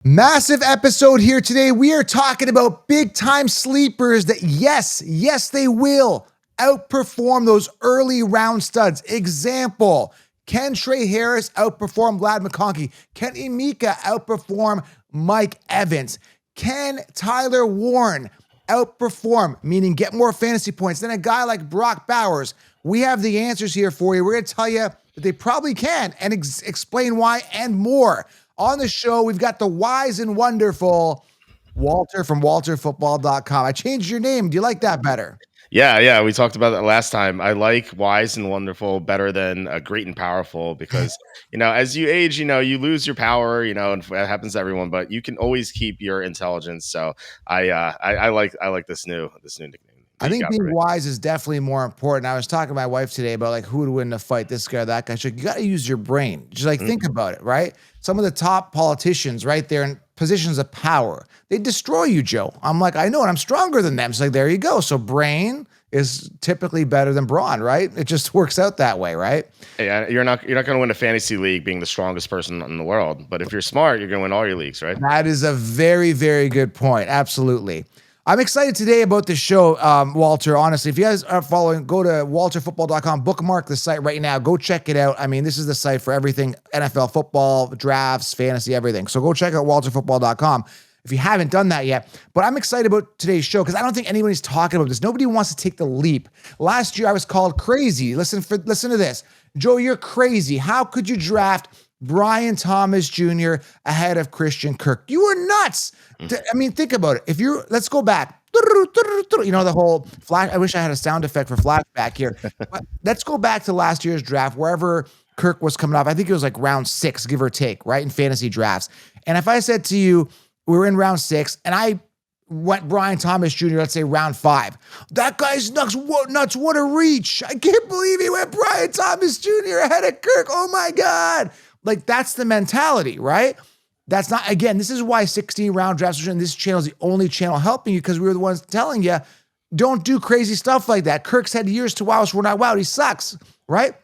Massive episode here today. We are talking about big time sleepers that, yes, they will outperform those early round studs. Example, can Trey Harris outperform Vlad McConkey? Can Emeka outperform Mike Evans? Can Tyler Warren outperform, meaning get more fantasy points than a guy like Brock Bowers? We have the answers here for you. We're going to tell you that they probably can and explain why and more. On the show, we've got the wise and wonderful Walter from walterfootball.com. I changed your name. Do you like that better? Yeah. We talked about that last time. I like wise and wonderful better than great and powerful because, as you age, you lose your power, and that happens to everyone, but you can always keep your intelligence. So I like this new nickname. I think being wise is definitely more important. I was talking to my wife today about like who to win the fight, this guy or that guy. She's like, you got to use your brain. Just like think about it, right? Some of the top politicians right there in positions of power, they destroy you, Joe. I'm like, I know, and I'm stronger than them. It's like, there you go. So brain is typically better than brawn, right? It just works out that way, right? Yeah, you're not going to win a fantasy league being the strongest person in the world, but if you're smart, you're going to win all your leagues, right? That is a very, very good point. Absolutely. I'm excited today about the show, Walter. Honestly, if you guys are following, go to walterfootball.com, bookmark the site right now. Go check it out. I mean, this is the site for everything NFL football, drafts, fantasy, everything. So go check out walterfootball.com if you haven't done that yet. But I'm excited about today's show because I don't think anybody's talking about this. Nobody wants to take the leap. Last year, I was called crazy. Listen to this. Joe, you're crazy. How could you draft Brian Thomas Jr. ahead of Christian Kirk? You were nuts. I mean, think about it. Let's go back. The whole flash. I wish I had a sound effect for flashback here. But let's go back to last year's draft, wherever Kirk was coming off. I think it was like round 6, give or take, right? In fantasy drafts. And if I said to you, we're in round 6, and I went Brian Thomas Jr., let's say round 5. That guy's nuts. What a reach. I can't believe he went Brian Thomas Jr. ahead of Kirk. Oh my God. Like, that's the mentality, right? That's not, again, this is why 16 round drafts, and this channel is the only channel helping you because we were the ones telling you, don't do crazy stuff like that. Kirk's had years to wow, so we're not wow. He sucks, right?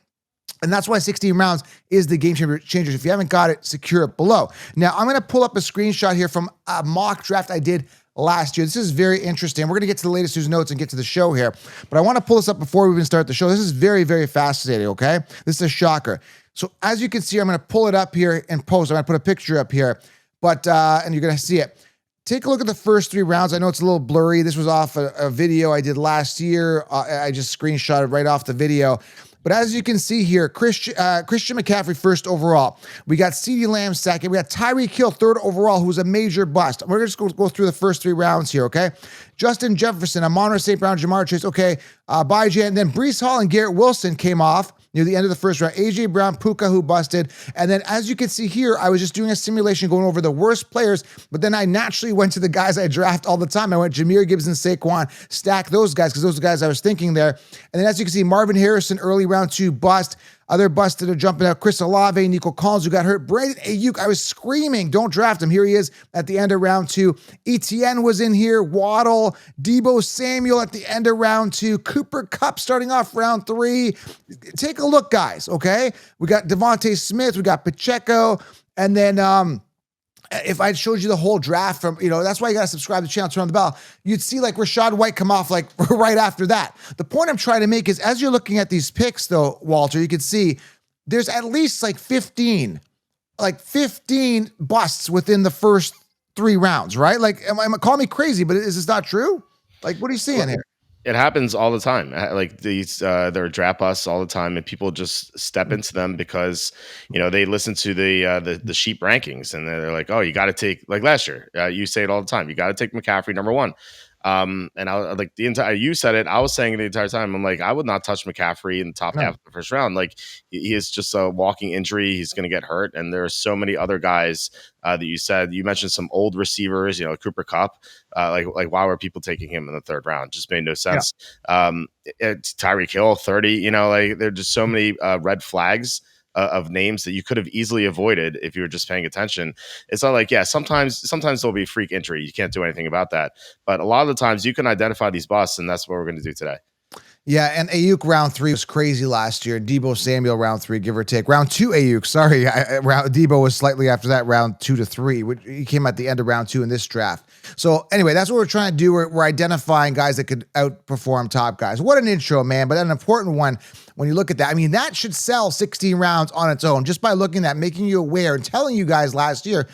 And that's why 16 rounds is the game changers. If you haven't got it, secure it below. Now, I'm going to pull up a screenshot here from a mock draft I did last year. This is very interesting. We're going to get to the latest news notes and get to the show here. But I want to pull this up before we even start the show. This is very, very fascinating, okay? This is a shocker. So as you can see, I'm going to pull it up here and post. I'm going to put a picture up here, and you're going to see it. Take a look at the first 3 rounds. I know it's a little blurry. This was off a video I did last year. I just screenshotted right off the video. But as you can see here, Christian McCaffrey first overall. We got CeeDee Lamb second. We got Tyreek Hill third overall, who's a major bust. We're just going to go through the first 3 rounds here, okay? Justin Jefferson, Amon-Ra St. Brown, Jamar Chase, okay. Bijay, and then Breece Hall and Garrett Wilson came off near the end of the first round. A.J. Brown, Puka, who busted. And then as you can see here, I was just doing a simulation going over the worst players, but then I naturally went to the guys I draft all the time. I went Jahmyr Gibbs and Saquon, stack those guys because those are the guys I was thinking there. And then as you can see, Marvin Harrison, early round 2, bust. Other busts that are jumping out, Chris Olave, Nico Collins, who got hurt. Brandon Ayuk, I was screaming, don't draft him. Here he is at the end of round 2. Etienne was in here. Waddle, Deebo Samuel at the end of round 2. Cooper Kupp starting off round 3. Take a look, guys, okay? We got Devontae Smith. We got Pacheco. And then if I showed you the whole draft from, that's why you got to subscribe to the channel, turn on the bell. You'd see like Rachaad White come off like right after that. The point I'm trying to make is as you're looking at these picks though, Walter, you can see there's at least like 15 busts within the first 3 rounds, right? Like, call me crazy, but is this not true? Like, what are you seeing here? It happens all the time. Like these, there are draft busts all the time, and people just step into them because they listen to the sheep rankings, and they're like, "Oh, you got to take." Like last year, you say it all the time. You got to take McCaffrey number 1. And I like you said it. I was saying it the entire time. I'm like, I would not touch McCaffrey in the top half of the first round. Like he is just a walking injury. He's going to get hurt. And there are so many other guys that you mentioned some old receivers, Cooper Kupp. Like why were people taking him in the 3rd round? Just made no sense. Yeah. Tyreek Hill 30. Like there are just so many red flags of names that you could have easily avoided if you were just paying attention. It's not like, sometimes there'll be a freak injury. You can't do anything about that. But a lot of the times you can identify these busts, and that's what we're going to do today. Yeah, and Ayuk round 3 was crazy last year. Debo Samuel round 3, give or take. Round 2 Ayuk, sorry. Debo was slightly after that, round 2 to 3. He came at the end of round 2 in this draft. So anyway, that's what we're trying to do. We're identifying guys that could outperform top guys. What an intro, man, but an important one when you look at that. I mean, that should sell 16 rounds on its own just by looking at making you aware and telling you guys last year,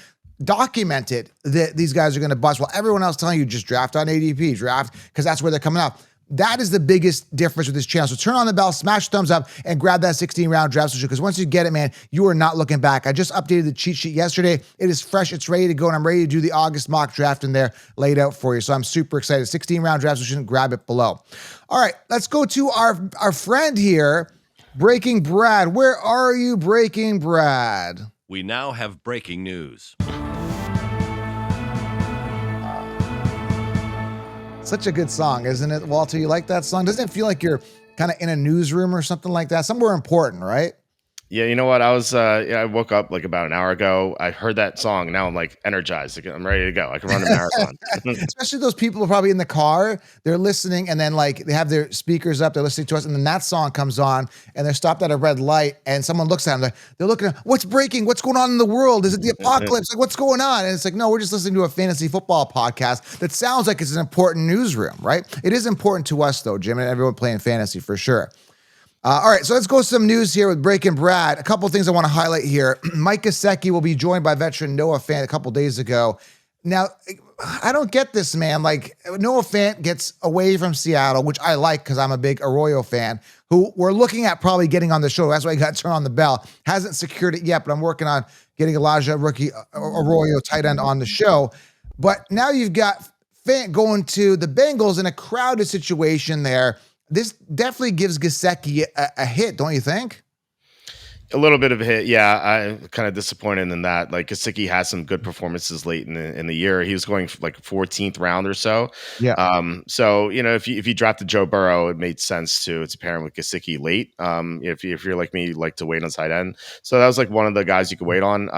documented that these guys are going to bust while everyone else telling you just draft on ADP, draft, because that's where they're coming up. That is the biggest difference with this channel. So turn on the bell, smash thumbs up, and grab that 16-round draft social, because once you get it, man, you are not looking back. I just updated the cheat sheet yesterday. It is fresh. It's ready to go, and I'm ready to do the August mock draft in there laid out for you. So I'm super excited. 16-round draft social, grab it below. All right, let's go to our friend here, Breaking Brad. Where are you, Breaking Brad? We now have breaking news. Such a good song, isn't it, Walter? You like that song? Doesn't it feel like you're kind of in a newsroom or something like that? Somewhere important, right? Yeah, you know what? I woke up like about an hour ago. I heard that song. Now I'm like energized. Like, I'm ready to go. I can run a marathon. Especially those people who are probably in the car, they're listening, and then like they have their speakers up, they're listening to us, and then that song comes on, and they're stopped at a red light, and someone looks at them, they're looking at, what's breaking? What's going on in the world? Is it the apocalypse? Like, what's going on? And it's like, no, we're just listening to a fantasy football podcast that sounds like it's an important newsroom, right? It is important to us, though, Jim, and everyone playing fantasy for sure. All right, so let's go some news here with Breaking Brad. A couple of things I want to highlight here. Mike Gesicki will be joined by veteran Noah Fant a couple days ago. Now, I don't get this, man. Like, Noah Fant gets away from Seattle, which I like because I'm a big Arroyo fan, who we're looking at probably getting on the show. That's why I got to turn on the bell. Hasn't secured it yet, but I'm working on getting Elijah rookie Arroyo tight end on the show. But now you've got Fant going to the Bengals in a crowded situation there. This definitely gives Gesicki a hit, don't you think? A little bit of a hit, yeah. I'm kind of disappointed in that. Like, Gesicki has some good performances late in the year. He was going like 14th round or so. Yeah. So if you drafted Joe Burrow, it made sense to pair him with Gesicki late. If you're like me, you like to wait on tight end. So that was like one of the guys you could wait on.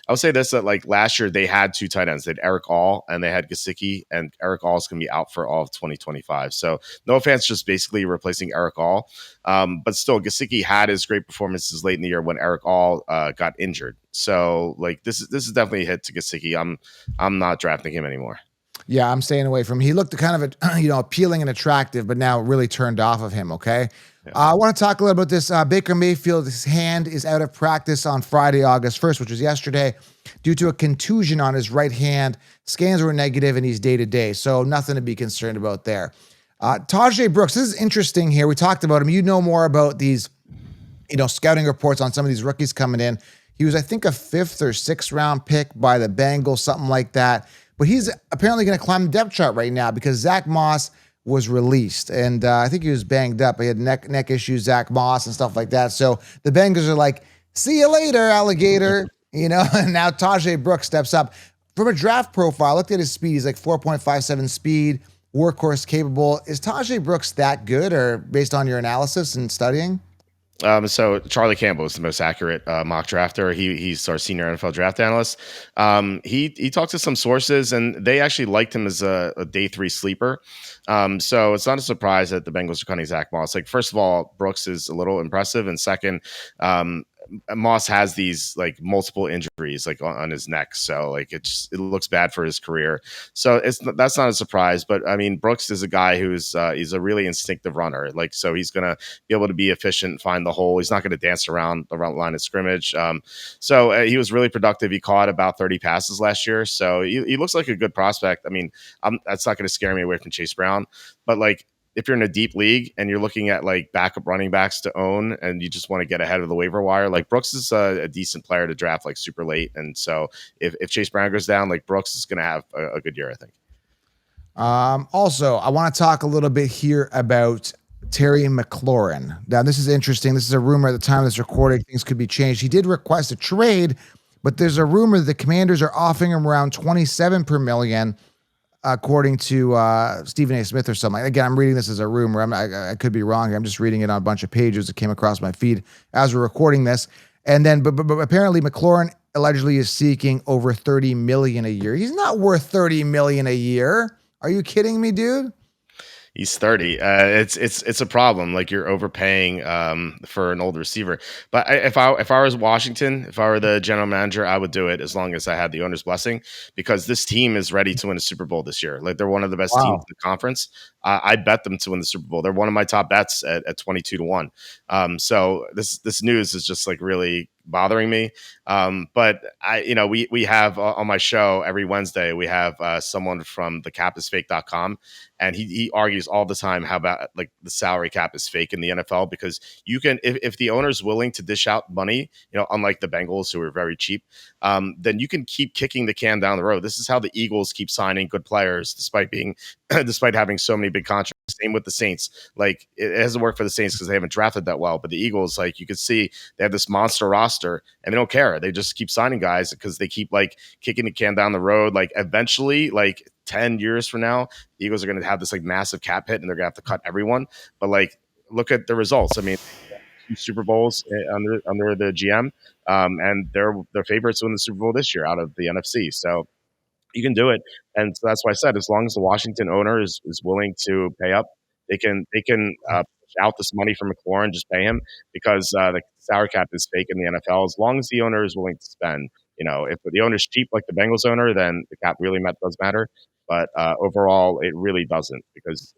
I'll say this, that like last year they had two tight ends. They had Eric All and they had Gesicki, and Eric All is going to be out for all of 2025. So no offense, just basically replacing Eric All. But still, Gesicki had his great performances late in the year when Eric All got injured. So like this is definitely a hit to Gesicki. I'm not drafting him anymore. Yeah, I'm staying away from him. He looked kind of appealing and attractive, but now really turned off of him. Okay. Yeah. I want to talk a little about this. Baker Mayfield, his hand is out of practice on Friday, August 1st, which was yesterday, due to a contusion on his right hand. Scans were negative, and he's day-to-day, so nothing to be concerned about there. Tajay Brooks, this is interesting here. We talked about him. You know more about these, scouting reports on some of these rookies coming in. He was, I think, a 5th or 6th round pick by the Bengals, something like that. But he's apparently going to climb the depth chart right now because Zach Moss was released. And I think he was banged up. He had neck issues, Zach Moss, and stuff like that. So the Bengals are like, see you later, alligator. And now Tajay Brooks steps up. From a draft profile, I looked at his speed. He's like 4.57 speed, workhorse capable. Is Tajay Brooks that good, or based on your analysis and studying? So Charlie Campbell is the most accurate mock drafter. He's our senior NFL draft analyst. He talked to some sources, and they actually liked him as a day 3 sleeper. So it's not a surprise that the Bengals are cutting Zach Moss. Like, first of all, Brooks is a little impressive, and second, Moss has these like multiple injuries like on his neck, so like it looks bad for his career. So that's not a surprise. But I mean, Brooks is a guy who's he's a really instinctive runner. Like, so he's gonna be able to be efficient, find the hole. He's not going to dance around the line of scrimmage. So he was really productive. He caught about 30 passes last year, so he looks like a good prospect. I mean, that's not going to scare me away from Chase Brown, but like, if you're in a deep league and you're looking at like backup running backs to own and you just want to get ahead of the waiver wire, like Brooks is a decent player to draft like super late. And so if Chase Brown goes down, like Brooks is going to have a good year, I think. Also, I want to talk a little bit here about Terry McLaurin. Now, this is interesting. This is a rumor at the time of this recording. Things could be changed. He did request a trade, but there's a rumor that the Commanders are offering him around $27 per million. According to Stephen A. Smith or something. Again, I'm reading this as a rumor. I could be wrong here. I'm just reading it on a bunch of pages that came across my feed as we're recording this. And then, but apparently McLaurin allegedly is seeking over $30 million a year. He's not worth $30 million a year. Are you kidding me, dude? He's 30. It's a problem. Like you're overpaying for an old receiver. But if I was Washington, if I were the general manager, I would do it as long as I had the owner's blessing, because this team is ready to win a Super Bowl this year. Like they're one of the best teams Wow. in the conference. I bet them to win the Super Bowl. They're one of my top bets at 22-1. So this news is just like really bothering me. But we have on my show every Wednesday, we have someone from thecapIsFake.com, and he argues all the time how about like the salary cap is fake in the NFL, because you can, if the owner is willing to dish out money, unlike the Bengals who are very cheap, then you can keep kicking the can down the road. This is how the Eagles keep signing good players despite being despite having so many big contracts. Same with the Saints. Like it hasn't worked for the Saints because they haven't drafted that well, but the Eagles, like you could see, they have this monster roster and they don't care. They just keep signing guys because they keep like kicking the can down the road. Like eventually, like 10 years from now, the Eagles are going to have this like massive cap hit and they're going to have to cut everyone. But like, look at the results. I mean, 2 Super Bowls under the GM, and they're favorites to win the Super Bowl this year out of the NFC. So you can do it. And so that's why I said, as long as the Washington owner is willing to pay up, they can push out this money from McLaurin, just pay him, because the salary cap is fake in the NFL. As long as the owner is willing to spend, if the owner's cheap like the Bengals owner, then the cap really does matter. But overall, it really doesn't, because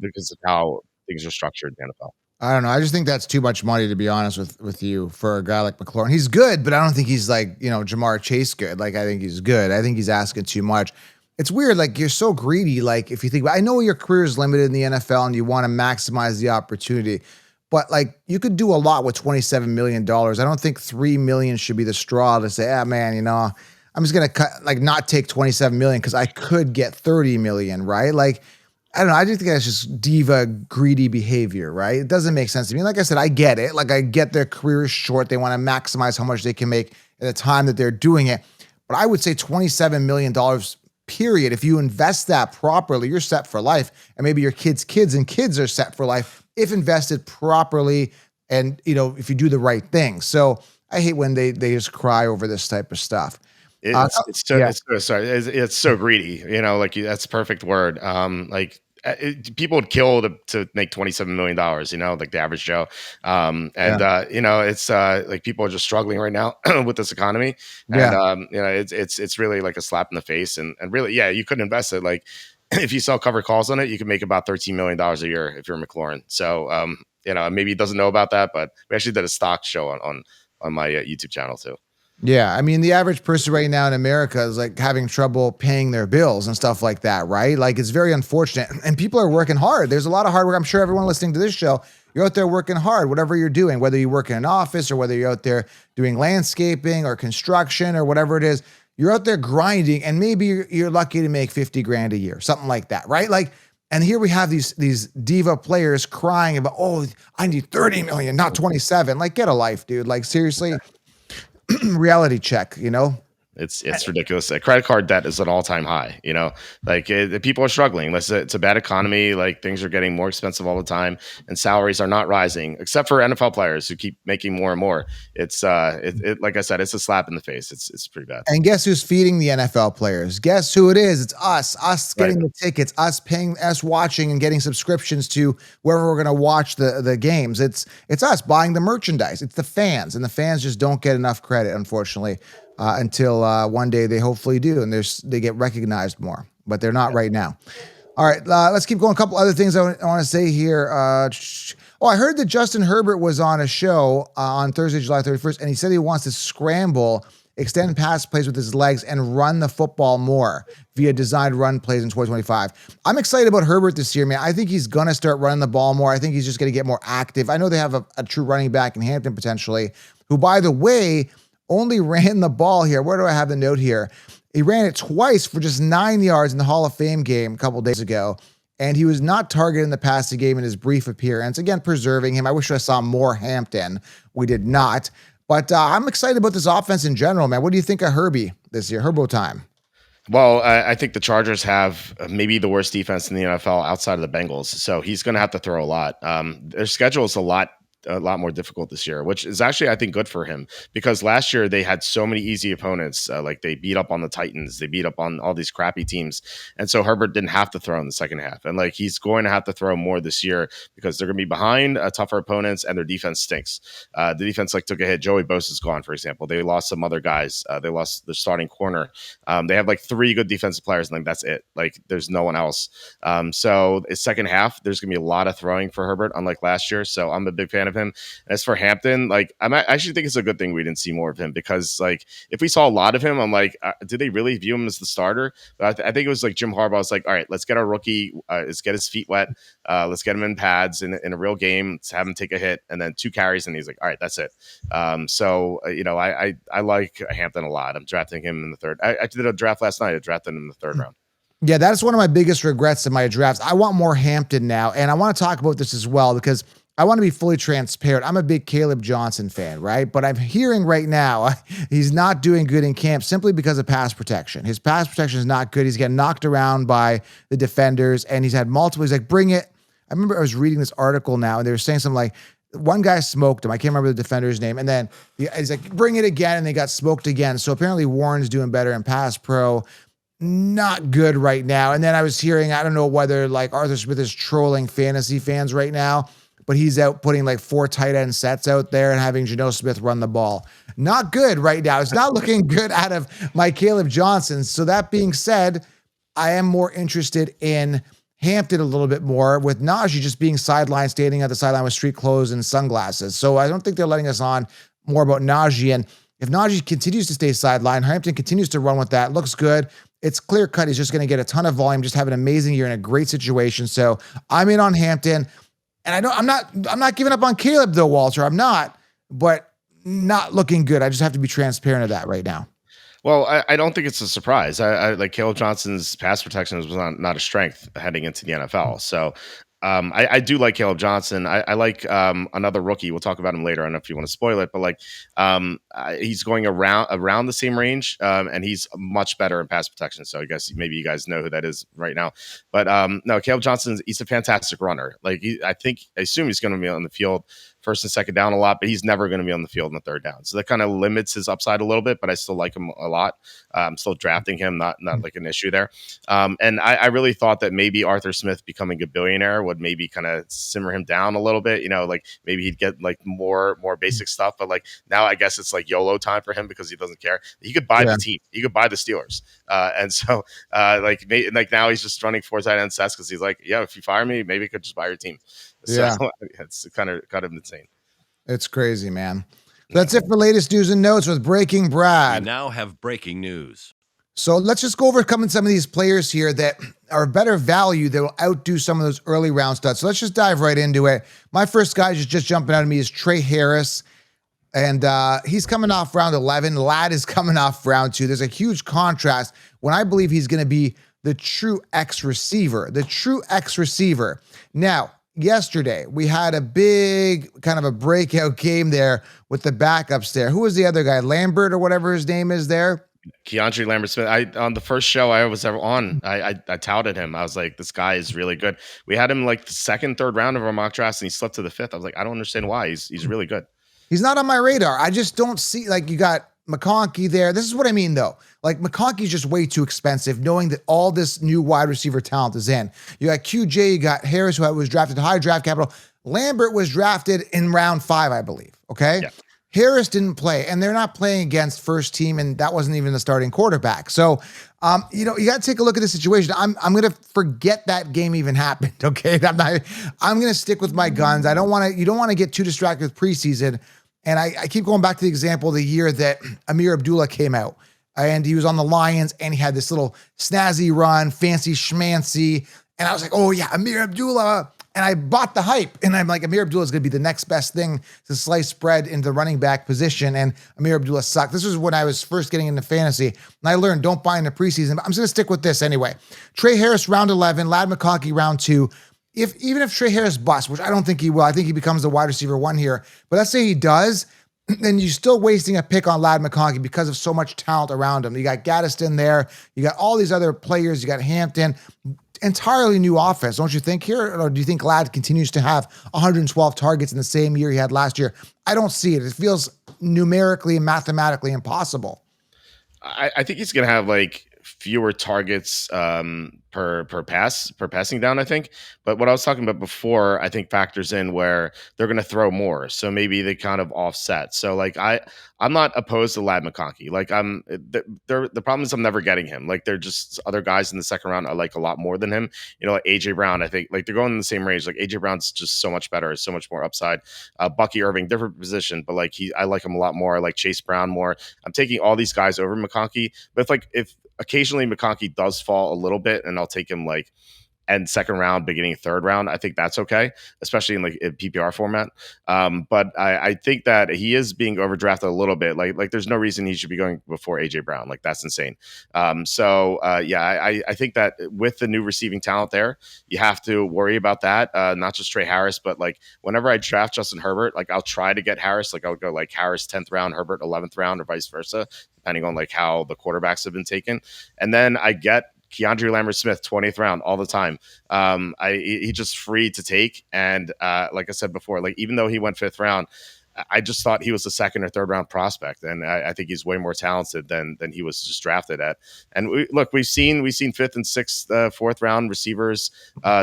because of how things are structured in the NFL. I don't know. I just think that's too much money, to be honest with you, for a guy like McLaurin. He's good, but I don't think he's like, Jamar Chase good. Like, I think he's good. I think he's asking too much. It's weird. Like, you're so greedy. Like, if you think, I know your career is limited in the NFL and you want to maximize the opportunity, but like, you could do a lot with $27 million. I don't think 3 million should be the straw to say, man, I'm just going to cut, like, not take 27 million because I could get 30 million, right? Like, I don't know. I just think that's just diva greedy behavior, right? It doesn't make sense to me. Like I said, I get it. Like I get their career is short. They want to maximize how much they can make at the time that they're doing it. But I would say $27 million, period. If you invest that properly, you're set for life. And maybe your kids and kids are set for life if invested properly and, if you do the right thing. So I hate when they just cry over this type of stuff. It's so greedy, that's a perfect word. People would kill to make $27 million, like the average Joe. It's like people are just struggling right now with this economy. And, it's really like a slap in the face, and really, yeah, you could invest it. Like if you sell covered calls on it, you can make about $13 million a year if you're McLaurin. So, maybe he doesn't know about that, but we actually did a stock show on my YouTube channel too. Yeah, I mean, the average person right now in America is like having trouble paying their bills and stuff like that, right? Like, it's very unfortunate. And people are working hard. There's a lot of hard work. I'm sure everyone listening to this show, you're out there working hard, whatever you're doing, whether you work in an office or whether you're out there doing landscaping or construction or whatever it is, you're out there grinding, and maybe you're lucky to make 50 grand a year, something like that, right? Like, and here we have these diva players crying about, I need 30 million, not 27. Like, get a life, dude. Like, seriously. Reality check, It's ridiculous. Credit card debt is an all-time high. People are struggling. It's a bad economy. Like things are getting more expensive all the time, and salaries are not rising, except for NFL players who keep making more and more. It's like I said, it's a slap in the face. It's pretty bad. And guess who's feeding the NFL players? Guess who it is? It's us. Us getting the tickets. Us paying. Us watching and getting subscriptions to wherever we're going to watch the games. It's us buying the merchandise. It's the fans, and the fans just don't get enough credit, unfortunately. Until one day they hopefully do, and they get recognized more, but they're not right now. All right, let's keep going. A couple other things I want to say here. I heard that Justin Herbert was on a show on Thursday, July 31st, and he said he wants to scramble, extend pass plays with his legs, and run the football more via designed run plays in 2025. I'm excited about Herbert this year, man. I think he's going to start running the ball more. I think he's just going to get more active. I know they have a true running back in Hampton potentially, who, by the way, only ran the ball here. Where do I have the note here? He ran it twice for just 9 yards in the Hall of Fame game a couple days ago, and he was not targeted in the passing game in his brief appearance. Again, preserving him. I wish I saw more Hampton. We did not. But I'm excited about this offense in general, man. What do you think of Herbie this year? Herbo time. Well, I think the Chargers have maybe the worst defense in the NFL outside of the Bengals, so he's going to have to throw a lot. Their schedule is a lot difficult this year, which is actually, I think, good for him, because last year they had so many easy opponents. Like they beat up on the Titans, they beat up on all these crappy teams, and so Herbert didn't have to throw in the second half, and like he's going to have to throw more this year because they're going to be behind tougher opponents, and their defense stinks. The defense like took a hit. Joey Bosa's gone, for example. They lost some other guys. They lost their starting corner. They have like 3 good defensive players, and like that's it. Like there's no one else. So it's second half. There's going to be a lot of throwing for Herbert, unlike last year. So I'm a big fan of him. As for Hampton, like I actually think it's a good thing we didn't see more of him, because like if we saw a lot of him, I'm like, did they really view him as the starter? But I think it was like Jim Harbaugh was like, all right, let's get our rookie, let's get his feet wet, let's get him in pads in a real game, let's have him take a hit, and then 2 carries, and he's like, all right, that's it. I like Hampton a lot. I'm drafting him in the third. I did a draft last night. I drafted him in the third round. Yeah, that's one of my biggest regrets in my drafts. I want more Hampton now, and I want to talk about this as well because I want to be fully transparent. I'm a big Caleb Johnson fan, right? But I'm hearing right now he's not doing good in camp simply because of pass protection. His pass protection is not good. He's getting knocked around by the defenders, and he's had multiple. He's like, bring it. I remember I was reading this article now, and they were saying something like, one guy smoked him. I can't remember the defender's name. And then he's like, bring it again, and they got smoked again. So apparently Warren's doing better in pass pro. Not good right now. And then I was hearing, I don't know whether like Arthur Smith is trolling fantasy fans right now, but he's out putting like 4 tight end sets out there and having Geno Smith run the ball. Not good right now. It's not looking good out of my Caleb Johnson. So that being said, I am more interested in Hampton a little bit more, with Najee just being sidelined, standing at the sideline with street clothes and sunglasses. So I don't think they're letting us on more about Najee. And if Najee continues to stay sidelined, Hampton continues to run with that, looks good. It's clear cut. He's just going to get a ton of volume, just have an amazing year in a great situation. So I'm in on Hampton, and I know I'm not giving up on Caleb though, Walter. I'm not, but not looking good. I just have to be transparent of that right now. Well, I don't think it's a surprise. I like Caleb Johnson's pass protection was not a strength heading into the NFL. So I do like Caleb Johnson. I like another rookie. We'll talk about him later. I don't know if you want to spoil it, but like he's going around the same range, and he's much better in pass protection. So I guess maybe you guys know who that is right now. But no, Caleb Johnson, he's a fantastic runner. Like I assume he's going to be on the field first and second down a lot, but he's never going to be on the field in the third down. So that kind of limits his upside a little bit, but I still like him a lot. I'm still drafting him, not like an issue there. And I really thought that maybe Arthur Smith becoming a billionaire would maybe kind of simmer him down a little bit, like maybe he'd get like more basic stuff, but like now I guess it's like YOLO time for him because he doesn't care. He could buy the team. He could buy the Steelers. And so like now he's just running 4 tight end sets because he's like, yeah, if you fire me, maybe I could just buy your team. So it's kind of insane. It's crazy, man. That's it for latest news and notes with Breaking Brad. We now have breaking news. So let's just go over some of these players here that are better value that will outdo some of those early round studs. So let's just dive right into it. My first guy just jumping out at me is Trey Harris. And he's coming off round 11. Ladd is coming off round 2. There's a huge contrast when I believe he's going to be the true X receiver. Now, yesterday, we had a big kind of a breakout game there with the backups there. Who was the other guy? Lambert or whatever his name is there? Keandre Lambert-Smith. On the first show I was ever on, I touted him. I was like, this guy is really good. We had him like the second, third round of our mock drafts, and he slipped to the 5th. I was like, I don't understand why. He's really good. He's not on my radar. I just don't see, like, you got McConkey there. This is what I mean, though. Like, McConkey's just way too expensive, knowing that all this new wide receiver talent is in. You got QJ, you got Harris, who was drafted high draft capital. Lambert was drafted in round 5, I believe. Okay? Yeah. Harris didn't play, and they're not playing against first team, and that wasn't even the starting quarterback. So, you got to take a look at the situation. I'm going to forget that game even happened. Okay? I'm going to stick with my guns. You don't want to get too distracted with preseason. And I keep going back to the example of the year that Amir Abdullah came out, and he was on the Lions, and he had this little snazzy run, fancy schmancy. And I was like, oh yeah, Amir Abdullah. And I bought the hype, and I'm like, Amir Abdullah is going to be the next best thing to slice bread into the running back position. And Amir Abdullah sucked. This was when I was first getting into fantasy, and I learned don't buy in the preseason. But I'm just going to stick with this anyway. Trey Harris, round 11, Ladd McConkey, round 2. Even if Trey Harris busts, which I don't think he will, I think he becomes the wide receiver 1 here. But let's say he does, then you're still wasting a pick on Ladd McConkey because of so much talent around him. You got Gaddiston there. You got all these other players. You got Hampton. entirely new offense, don't you think here? Or do you think Ladd continues to have 112 targets in the same year he had last year? I don't see it. It feels numerically and mathematically impossible. I think he's gonna have like fewer targets per passing down. I think, but what I was talking about before, I think factors in where they're gonna throw more, so maybe they kind of offset. So like I'm not opposed to Lad McConkey. Like the problem is I'm never getting him. Like they're just other guys in the second round I like a lot more than him. You know, like AJ Brown. I think like they're going in the same range. Like AJ Brown's just so much better, so much more upside. Bucky Irving, different position, but like I like him a lot more. I like Chase Brown more. I'm taking all these guys over McConkey, but if occasionally McConkey does fall a little bit, and I'll take him like end second round, beginning third round. I think that's okay, especially in like a PPR format. But I think that he is being overdrafted a little bit. Like there's no reason he should be going before AJ Brown. Like that's insane. I think that with the new receiving talent there, you have to worry about that. Not just Trey Harris, but like whenever I draft Justin Herbert, like I'll try to get Harris. Like I'll go like Harris 10th round, Herbert 11th round, or vice versa, depending on like how the quarterbacks have been taken. And then I get Keandre Lambert-Smith 20th round all the time. He just free to take. And like I said before, like even though he went 5th round, I just thought he was a second or third round prospect, and I think he's way more talented than he was just drafted at. And we've seen 5th and 6th, 4th round receivers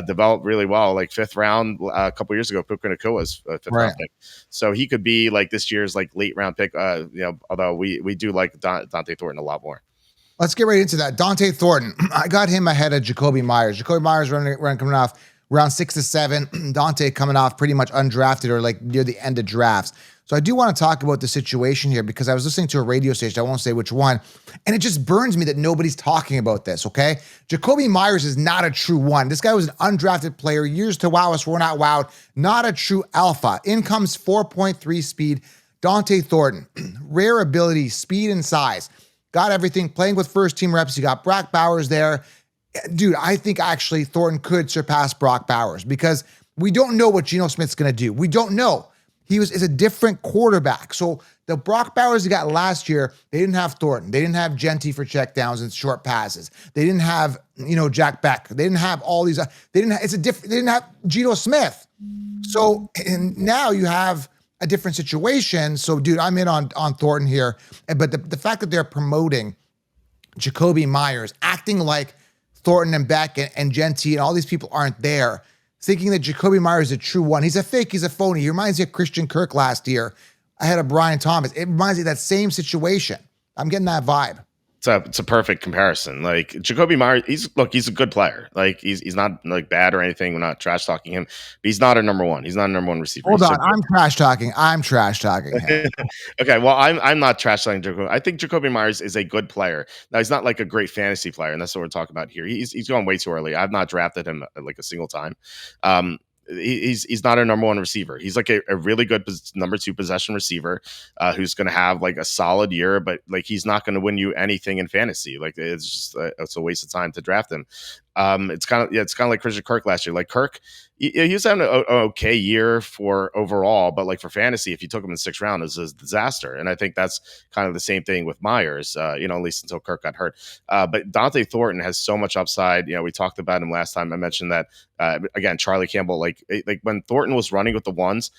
develop really well. Like 5th round a couple years ago, Puka Nakua's 5th round pick, so he could be like this year's like late round pick. Although we do like Dante Thornton a lot more. Let's get right into that. Dante Thornton. I got him ahead of Jakobi Meyers. Jakobi Meyers running coming off round 6 to 7. Dante coming off pretty much undrafted or like near the end of drafts. So I do want to talk about the situation here because I was listening to a radio station, I won't say which one, and it just burns me that nobody's talking about this, okay? Jakobi Meyers is not a true one. This guy was an undrafted player, years to wow us, we're not wowed, not a true alpha. In comes 4.3 speed, Dante Thornton. Rare ability, speed and size. Got everything, playing with first team reps. You got Brock Bowers there. Dude, I think actually Thornton could surpass Brock Bowers because we don't know what Geno Smith's going to do. We don't know. Is a different quarterback. So the Brock Bowers he got last year, they didn't have Thornton. They didn't have Genty for checkdowns and short passes. They didn't have, Jack Beck. They didn't have all these. They didn't have Geno Smith. So and now you have a different situation. So, dude, I'm in on Thornton here. But the fact that they're promoting Jakobi Meyers, acting like Thornton and Beck and Genty and all these people aren't there, thinking that Jakobi Meyers is a true one. He's a fake. He's a phony. He reminds me of Christian Kirk last year ahead of Brian Thomas. It reminds me of that same situation. I'm getting that vibe. It's a perfect comparison. Like Jakobi Meyers, he's a good player. Like he's not like bad or anything. We're not trash talking him, but he's not a number one. He's not a number one receiver. Hold on, I'm trash talking him. Okay, well, I'm not trash talking Jakobi. I think Jakobi Meyers is a good player. Now he's not like a great fantasy player, and that's what we're talking about here. He's going way too early. I've not drafted him like a single time. He's not a number one receiver. He's like a really good number 2 possession receiver who's going to have like a solid year, but like he's not going to win you anything in fantasy. Like it's just it's a waste of time to draft him. It's kind of like Christian Kirk last year. Like Kirk, he was having an okay year for overall, but like for fantasy, if you took him in the 6th round, it's a disaster. And I think that's kind of the same thing with Myers, at least until Kirk got hurt. But Dante Thornton has so much upside. We talked about him last time. I mentioned that again, Charlie Campbell, like when Thornton was running with the ones,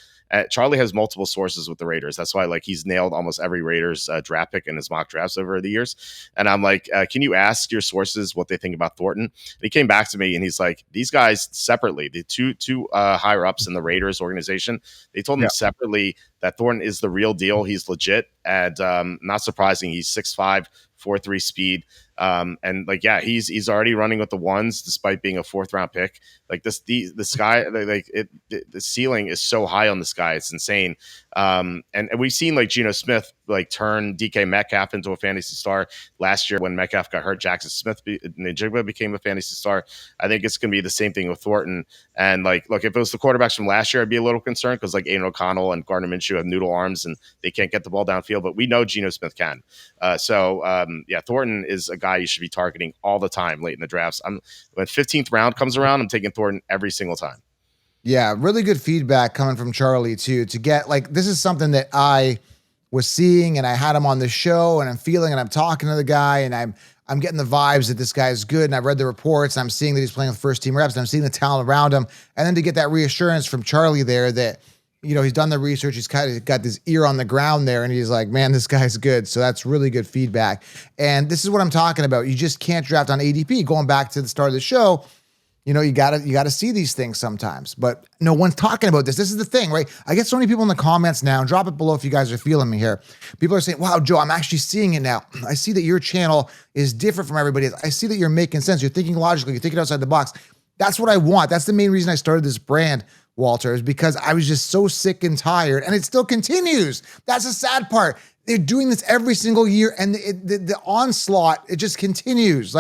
Charlie has multiple sources with the Raiders. That's why like he's nailed almost every Raiders draft pick in his mock drafts over the years. And I'm like, can you ask your sources what they think about Thornton? And he came back to me and he's like, these guys separately, the two higher ups in the Raiders organization, they told him separately that Thornton is the real deal. He's legit. And not surprising, he's 6'5", 4.3 speed. And like, yeah, he's already running with the ones despite being a 4th round pick. Like the sky, the ceiling is so high on this guy. It's insane. And we've seen like Geno Smith like turn DK Metcalf into a fantasy star last year when Metcalf got hurt. Jackson Smith Njigba became a fantasy star. I think it's going to be the same thing with Thornton. And like, look, if it was the quarterbacks from last year, I'd be a little concerned because like Aiden O'Connell and Gardner Minshew have noodle arms and they can't get the ball downfield. But we know Geno Smith can. Thornton is a guy you should be targeting all the time late in the drafts. When 15th round comes around, I'm taking Thornton every single time. Yeah, really good feedback coming from Charlie too. To get like, this is something that I was seeing and I had him on the show and I'm feeling and I'm talking to the guy and I'm getting the vibes that this guy is good. And I've read the reports. And I'm seeing that he's playing with first team reps. And I'm seeing the talent around him. And then to get that reassurance from Charlie there that, he's done the research. He's kind of got this ear on the ground there. And he's like, man, this guy's good. So that's really good feedback. And this is what I'm talking about. You just can't draft on ADP. Going back to the start of the show, you gotta see these things sometimes, but no one's talking about this. This is the thing, right? I get so many people in the comments now, and drop it below if you guys are feeling me here. People are saying, wow, Joe, I'm actually seeing it now. I see that your channel is different from everybody else. I see that you're making sense. You're thinking logically. You're thinking outside the box. That's what I want. That's the main reason I started this brand, Walter, is because I was just so sick and tired, and it still continues. That's the sad part. They're doing this every single year, and the onslaught, it just continues.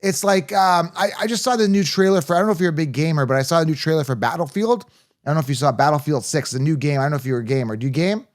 It's like, I just saw the new trailer for, I don't know if you're a big gamer, but I saw the new trailer for Battlefield. I don't know if you saw Battlefield 6, the new game. I don't know if you're a gamer. Do you game?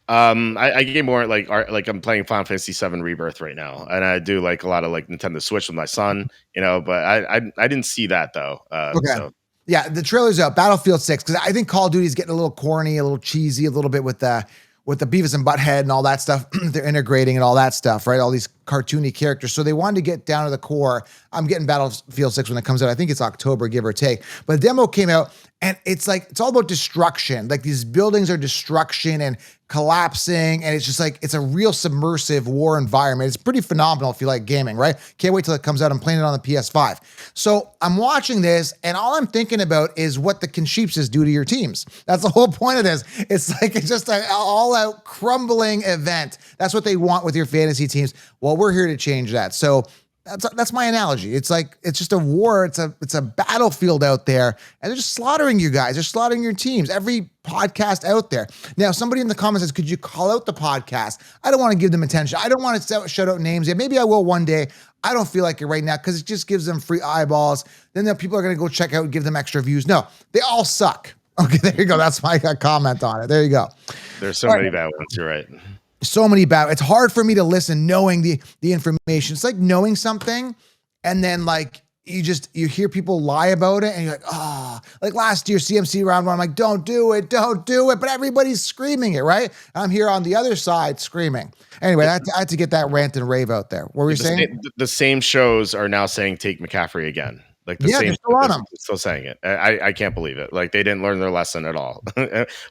I game more like I'm playing Final Fantasy VII Rebirth right now, and I do like a lot of like Nintendo Switch with my son, but I didn't see that though. Okay. So. Yeah, the trailer's out, Battlefield 6, because I think Call of Duty is getting a little corny, a little cheesy, a little bit with the Beavis and Butthead and all that stuff. They're integrating and all that stuff, right? All these cartoony characters. So they wanted to get down to the core. I'm getting Battlefield 6 when it comes out. I think it's October, give or take. But the demo came out, and it's all about destruction. Like, these buildings are destruction and collapsing, and it's just like, it's a real submersive war environment. It's pretty phenomenal if you like gaming, right? Can't wait till it comes out. I'm playing it on the PS5. So I'm watching this, and all I'm thinking about is what the Consheepses do to your teams. That's the whole point of this. It's like, it's just an all-out crumbling event. That's what they want with your fantasy teams. Well, we're here to change that. So that's my analogy. It's like, it's just a war. It's a battlefield out there, and they're just slaughtering you guys. They're slaughtering your teams. Every podcast out there. Now, somebody in the comments says, could you call out the podcast? I don't want to give them attention. I don't want to shout out names yet. Maybe I will one day. I don't feel like it right now because it just gives them free eyeballs. Then the people are going to go check out and give them extra views. No, they all suck. Okay, there you go. That's my comment on it. There you go. There's so many bad ones. You're right. So many bad. It's hard for me to listen knowing the information. It's like knowing something, and then like you hear people lie about it, and you're like, like last year CMC round one, I'm like, don't do it, but everybody's screaming it, right? I'm here on the other side screaming. Anyway, I had to get that rant and rave out there. What were you saying? The same shows are now saying take McCaffrey again. Like the same, they're still saying it. I can't believe it. Like they didn't learn their lesson at all,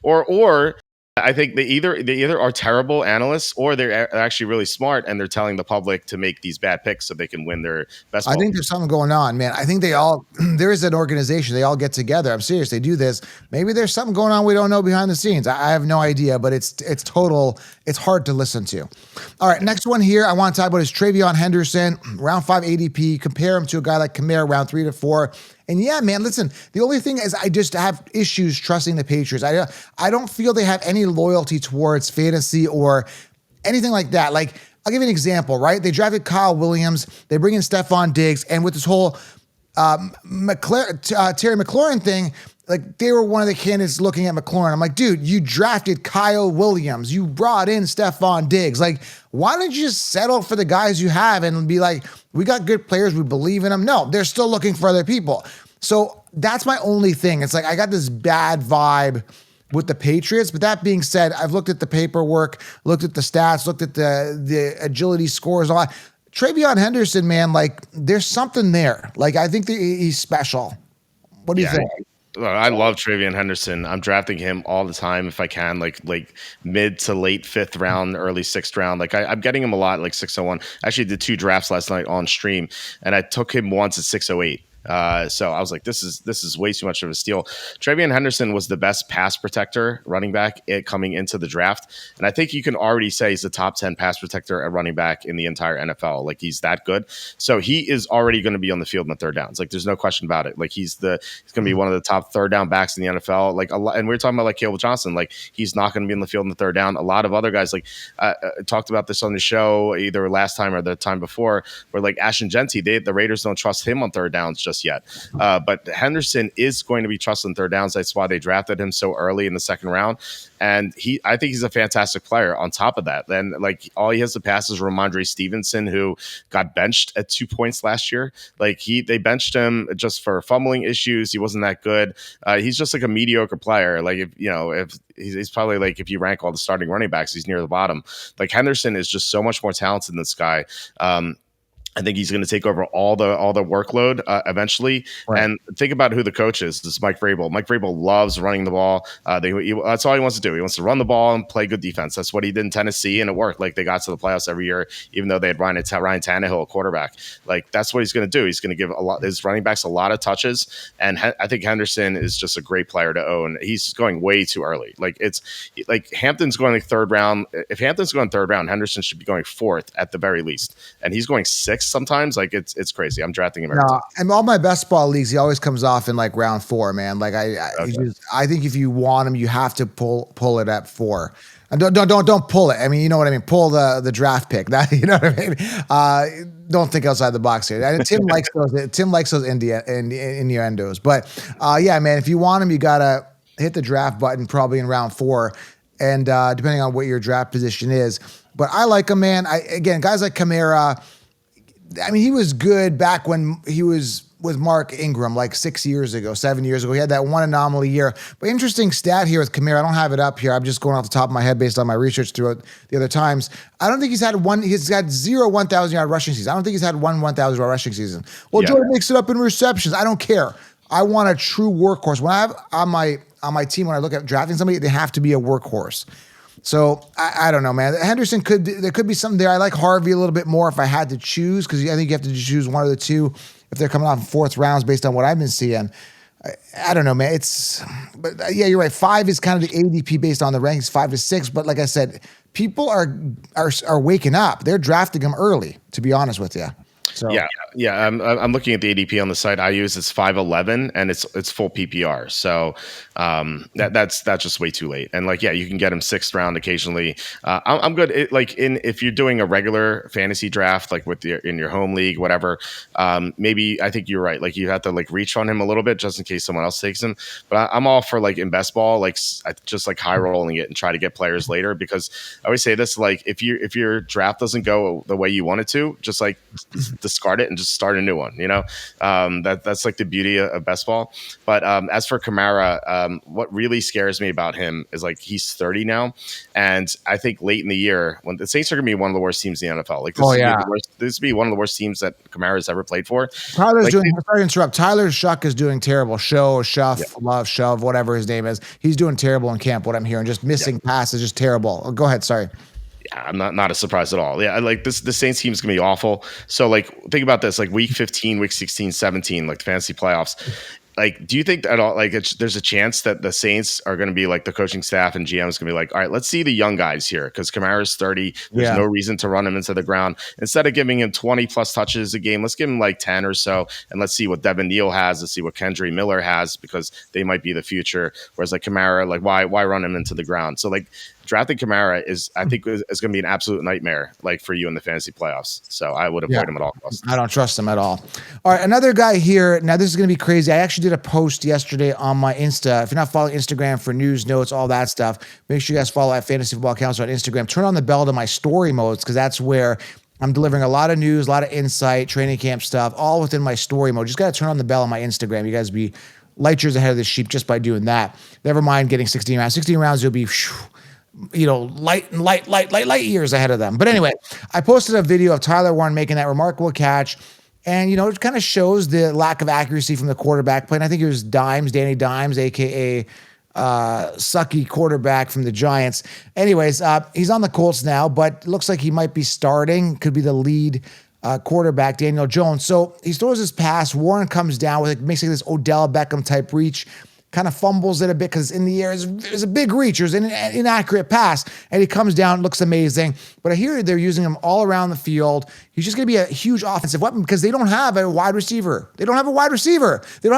or I think they either are terrible analysts or they're actually really smart and they're telling the public to make these bad picks so they can win their best. I think there's something going on, man. I think there is an organization. They all get together. I'm serious. They do this. Maybe there's something going on we don't know behind the scenes. I have no idea, but it's hard to listen to. All right, next one here I want to talk about is Travion Henderson, round 5 ADP. Compare him to a guy like Kamara, round 3 to 4. And yeah, man, listen, the only thing is I just have issues trusting the Patriots. I don't feel they have any loyalty towards fantasy or anything like that. Like, I'll give you an example, right? They drafted Kyle Williams. They bring in Stephon Diggs. And with this whole Terry McLaurin thing, like they were one of the candidates looking at McLaurin. I'm like, dude, you drafted Kyle Williams. You brought in Stephon Diggs. Like, why don't you just settle for the guys you have and be like, we got good players. We believe in them. No, they're still looking for other people. So that's my only thing. It's like, I got this bad vibe with the Patriots. But that being said, I've looked at the paperwork, looked at the stats, looked at the agility scores, all that. Travion Henderson, man, like there's something there. Like, I think that he's special. What do you think? I love Travion Henderson. I'm drafting him all the time if I can, like mid to late 5th round, early 6th round. Like I'm getting him a lot, like 601. I actually did 2 drafts last night on stream, and I took him once at 608. So I was like, this is way too much of a steal. Travion Henderson was the best pass protector running back coming into the draft. And I think you can already say he's the top 10 pass protector at running back in the entire NFL. Like he's that good. So he is already going to be on the field in the third downs. Like there's no question about it. Like he's going to be one of the top third down backs in the NFL. Like a lot, and we were talking about like Caleb Johnson, like he's not going to be on the field in the third down. A lot of other guys like talked about this on the show either last time or the time before where like Ashton Genty, the Raiders don't trust him on third downs just yet. But Henderson is going to be trusted in third downs. That's why they drafted him so early in the 2nd round. And I think he's a fantastic player on top of that. Then like all he has to pass is Ramondre Stevenson, who got benched at 2 points last year. Like they benched him just for fumbling issues. He wasn't that good. He's just like a mediocre player. Like if he's probably like, if you rank all the starting running backs, he's near the bottom. Like Henderson is just so much more talented than this guy. I think he's going to take over all the workload eventually. Right. And think about who the coach is. This is Mike Vrabel. Mike Vrabel loves running the ball. That's all he wants to do. He wants to run the ball and play good defense. That's what he did in Tennessee, and it worked. Like, they got to the playoffs every year, even though they had Ryan Tannehill, a quarterback. Like, that's what he's going to do. He's going to give his running backs a lot of touches. And I think Henderson is just a great player to own. He's going way too early. Like, it's like Hampton's going like third round. If Hampton's going third round, Henderson should be going fourth at the very least. And he's going sixth sometimes. Like, it's crazy. I'm drafting him every time. And all my best ball leagues, he always comes off in like round 4, man. Like I think if you want him, you have to pull it at 4. And don't pull it. I mean, you know what I mean. Pull the draft pick. That, you know what I mean. Don't think outside the box here. And Tim likes those. Tim likes those innuendos. But yeah, man. If you want him, you gotta hit the draft button probably in round 4, and depending on what your draft position is. But I like him, man. Again, guys like Kamara. I mean, he was good back when he was with Mark Ingram, like 6 years ago, 7 years ago. He had that one anomaly year. But interesting stat here with Kamara. I don't have it up here. I'm just going off the top of my head based on my research throughout the other times. I don't think he's had one. He's got 0 1,000-yard rushing season. I don't think he's had one 1,000-yard rushing season. Well, yeah. Jordan makes it up in receptions. I don't care. I want a true workhorse. When I have on my team, when I look at drafting somebody, they have to be a workhorse. So I don't know, man. Henderson there could be something there. I like Harvey a little bit more if I had to choose, because I think you have to choose one of the two if they're coming off in 4th rounds based on what I've been seeing. I don't know, man. But yeah, you're right. 5 is kind of the ADP based on the rankings, 5 to 6. But like I said, people are waking up. They're drafting him early, to be honest with you. So yeah. I'm looking at the ADP on the site I use. It's 511 and it's full PPR. So that's just way too late. And like, yeah, you can get him 6th round occasionally. I'm good. If you're doing a regular fantasy draft, like in your home league, whatever, maybe I think you're right. Like, you have to like reach on him a little bit just in case someone else takes him. But I'm all for like in best ball, like just like high rolling it and try to get players later, because I always say this, like if your draft doesn't go the way you want it to, just like discard it and just start a new one. You know, that's like the beauty of best ball. But as for Kamara, what really scares me about him is like he's 30 now, and I think late in the year when the Saints are going to be one of the worst teams in the NFL. Like this would be one of the worst teams that Kamara's ever played for. Tyler's sorry to interrupt. Tyler Shuck is doing terrible. Love Shove, whatever his name is. He's doing terrible in camp. What I'm hearing, just missing passes, just terrible. Oh, go ahead. Sorry. Yeah, I'm not a surprise at all. Yeah, like the Saints team is gonna be awful. So like think about this, like week 15, week 16, 17, like the fantasy playoffs. Like, do you think at all, like there's a chance that the Saints are going to be like the coaching staff and GM is going to be like, all right, let's see the young guys here, because Kamara's 30. There's no reason to run him into the ground. Instead of giving him 20 plus touches a game, let's give him like 10 or so, and let's see what Devin Neal has. Let's see what Kendry Miller has, because they might be the future. Whereas like Kamara, like why run him into the ground? So like drafting Kamara is going to be an absolute nightmare, like for you in the fantasy playoffs. So I would avoid him at all costs. I don't trust him at all. All right, another guy here. Now this is going to be crazy. I actually did a post yesterday on my Insta. If you're not following Instagram for news, notes, all that stuff, make sure you guys follow at Fantasy Football Counselor on Instagram. Turn on the bell to my story modes, because that's where I'm delivering a lot of news, a lot of insight, training camp stuff, all within my story mode. Just got to turn on the bell on my Instagram. You guys be light years ahead of the sheep just by doing that. Never mind getting 16 rounds. 16 rounds, you'll be light years ahead of them. But anyway, I posted a video of Tyler Warren making that remarkable catch. And, it kind of shows the lack of accuracy from the quarterback play. And I think it was Danny Dimes, a.k.a. Sucky quarterback from the Giants. Anyways, he's on the Colts now, but it looks like he might be starting. Could be the lead quarterback, Daniel Jones. So he throws his pass. Warren comes down with it, makes like this Odell Beckham type reach. Kind of fumbles it a bit because in the air is a big reach. It was an inaccurate pass, and he comes down, looks amazing. But I hear they're using him all around the field. He's just going to be a huge offensive weapon because they don't have a wide receiver. They don't have